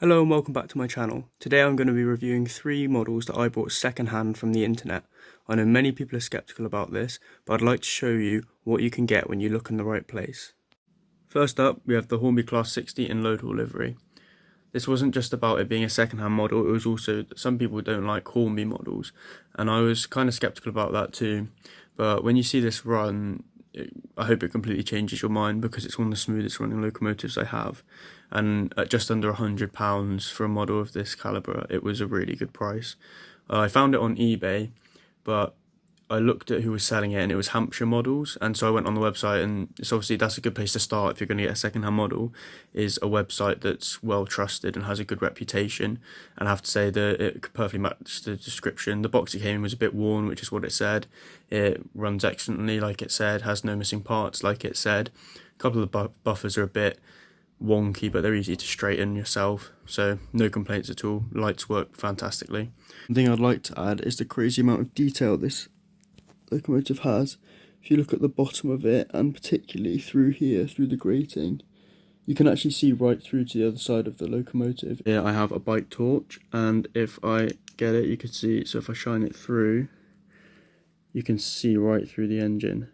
Hello and welcome back to my channel. Today I'm going to be reviewing 3 models that I bought second-hand from the internet. I know many people are skeptical about this, but I'd like to show you what you can get when you look in the right place. First up, we have the Hornby Class 60 in Loadhaul livery. This wasn't just about it being a second-hand model, it was also that some people don't like Hornby models, and I was kind of skeptical about that too. But when you see this run, I hope it completely changes your mind because it's one of the smoothest running locomotives I have, and at just under £100 for a model of this calibre, it was a really good price. I found it on eBay, but I looked at who was selling it and it was Hampshire Models, and so I went on the website, and it's obviously that's a good place to start if you're going to get a second-hand model, is a website that's well trusted and has a good reputation. And I have to say that it could perfectly match the description. The box it came in was a bit worn, which is what it said. It runs excellently like it said, has no missing parts like it said. A couple of the buffers are a bit wonky, but they're easy to straighten yourself, so no complaints at all. Lights work fantastically. One thing I'd like to add is the crazy amount of detail this locomotive has. If you look at the bottom of it, and particularly through here, through the grating, you can actually see right through to the other side of the locomotive. Here I have a bike torch, and if I get it, you can see, so if I shine it through, you can see right through the engine.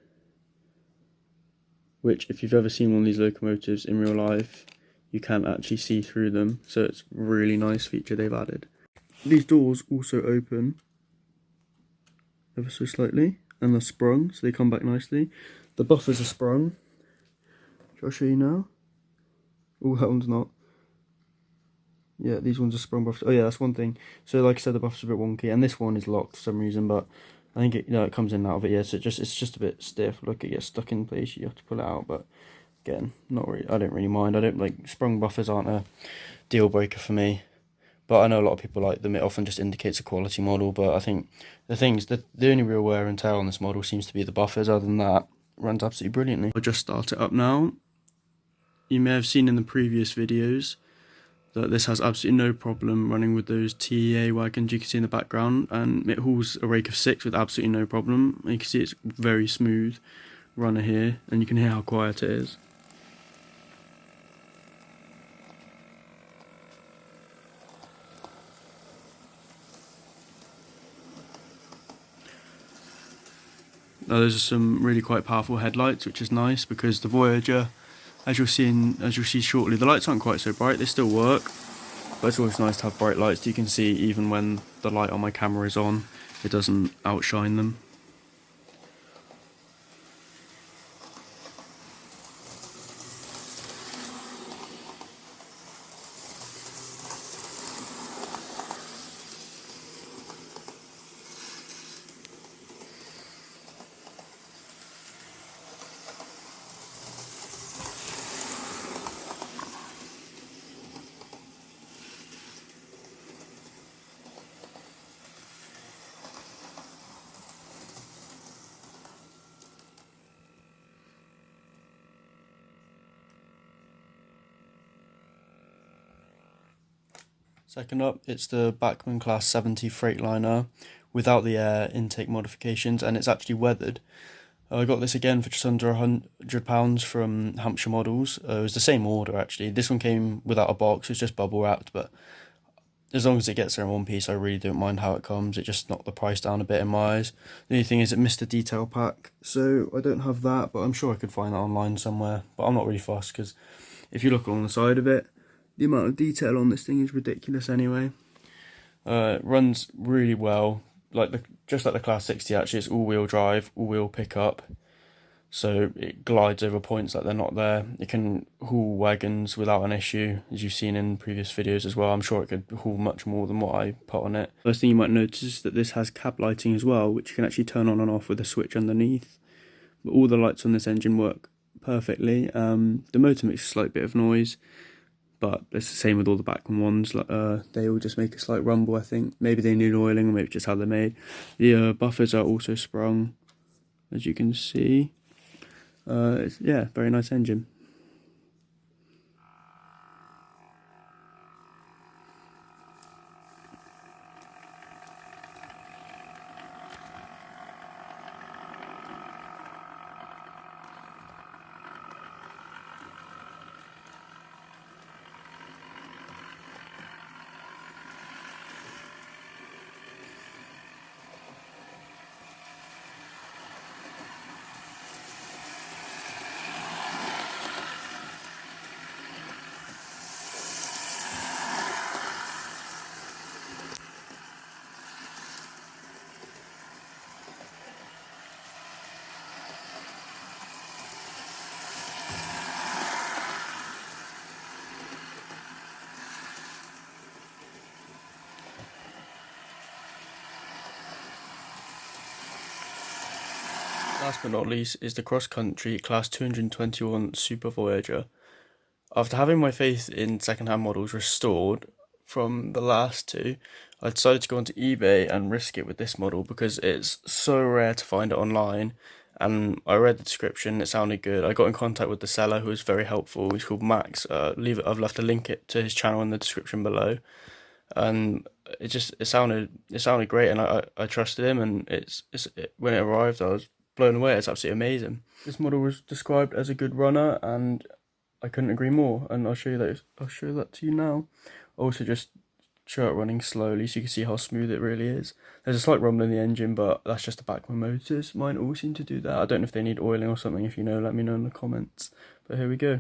Which, if you've ever seen one of these locomotives in real life, you can't actually see through them, so it's a really nice feature they've added. These doors also open ever so slightly, and they're sprung, so they come back nicely. The buffers are sprung. Shall I show you now? Oh, that one's not. Yeah, these ones are sprung buffers. Oh yeah, that's one thing. So like I said, the buffers are a bit wonky, and this one is locked for some reason, but I think it, it comes in and out of it. Yeah, so it's just a bit stiff. Look, it gets stuck in place. You have to pull it out, but again, not really. I don't really mind. I don't like sprung buffers aren't a deal breaker for me. But I know a lot of people like them. It often just indicates a quality model. But I think the only real wear and tear on this model seems to be the buffers. Other than that, it runs absolutely brilliantly. I'll just start it up now. You may have seen in the previous videos that this has absolutely no problem running with those TEA wagons you can see in the background, and it hauls a rake of 6 with absolutely no problem. You can see it's very smooth runner here, and you can hear how quiet it is. Now those are some really quite powerful headlights, which is nice because the Voyager, as you'll see shortly, the lights aren't quite so bright. They still work, but it's always nice to have bright lights. You can see even when the light on my camera is on, it doesn't outshine them. Second up, it's the Bachmann Class 70 Freightliner without the air intake modifications, and it's actually weathered. I got this again for just under £100 from Hampshire Models. It was the same order actually. This one came without a box, it's just bubble wrapped, but as long as it gets there in one piece, I really don't mind how it comes. It just knocked the price down a bit in my eyes. The only thing is it missed a detail pack, so I don't have that, but I'm sure I could find that online somewhere. But I'm not really fussed, because if you look along the side of it, the amount of detail on this thing is ridiculous anyway. It runs really well, just like the Class 60 actually. It's all-wheel drive, all-wheel pickup, so it glides over points like they're not there. It can haul wagons without an issue, as you've seen in previous videos as well. I'm sure it could haul much more than what I put on it. First thing you might notice is that this has cab lighting as well, which you can actually turn on and off with a switch underneath. But all the lights on this engine work perfectly. The motor makes a slight bit of noise, but it's the same with all the Bachmann ones. They all just make a slight rumble, I think. Maybe they need oiling, or maybe just how they're made. The buffers are also sprung, as you can see. Yeah, very nice engine. Last but not least is the cross-country Class 221 Super Voyager. After having my faith in second-hand models restored from the last two, I decided to go onto eBay and risk it with this model because it's so rare to find it online. And I read the description, it sounded good. I got in contact with the seller, who was very helpful. He's called Max. I've left a link to his channel in the description below. And it sounded great, and I trusted him. And when it arrived, I was blown away. It's absolutely amazing. This model was described as a good runner, and I couldn't agree more. And I'll show that to you now. Also, just show it running slowly so you can see how smooth it really is. There's a slight rumble in the engine, but that's just the back of my motors. Mine all seem to do that. I don't know if they need oiling or something. If you know, let me know in the comments. But here we go.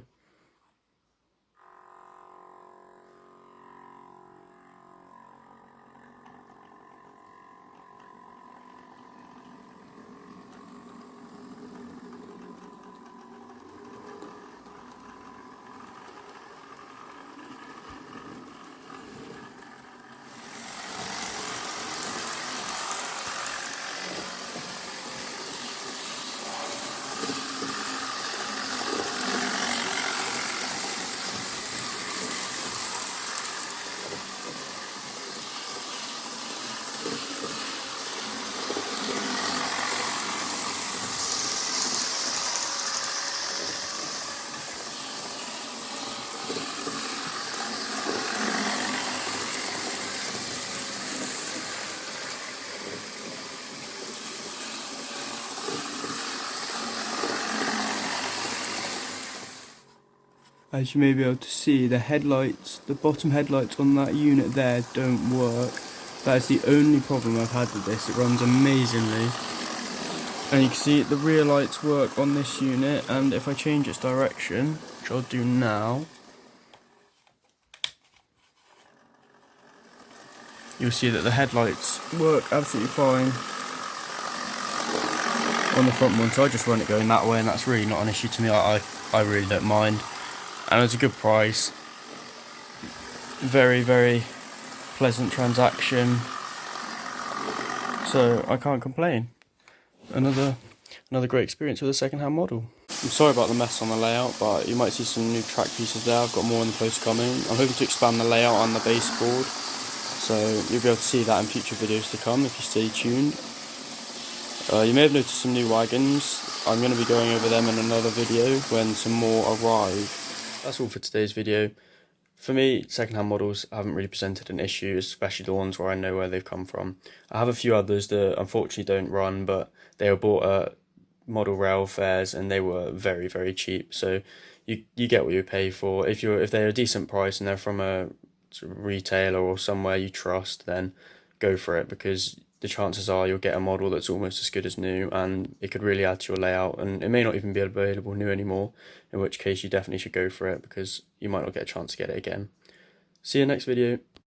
As you may be able to see, the bottom headlights on that unit there don't work. That is the only problem I've had with this. It runs amazingly. And you can see the rear lights work on this unit, and if I change its direction, which I'll do now, you'll see that the headlights work absolutely fine on the front one. So I just run it going that way, and that's really not an issue to me. I really don't mind. And it's a good price. Very, very pleasant transaction. So I can't complain. Another great experience with a second-hand model. I'm sorry about the mess on the layout, but you might see some new track pieces there. I've got more in the post coming. I'm hoping to expand the layout on the baseboard, so you'll be able to see that in future videos to come if you stay tuned. You may have noticed some new wagons. I'm going to be going over them in another video when some more arrive. That's all for today's video. For me, second-hand models haven't really presented an issue, especially the ones where I know where they've come from. I have a few others that unfortunately don't run, but they were bought at model rail fairs and they were very, very cheap. So you get what you pay for. If they're a decent price and they're from a retailer or somewhere you trust, then go for it, because the chances are you'll get a model that's almost as good as new, and it could really add to your layout, and it may not even be available new anymore, in which case you definitely should go for it, because you might not get a chance to get it again. See you next video.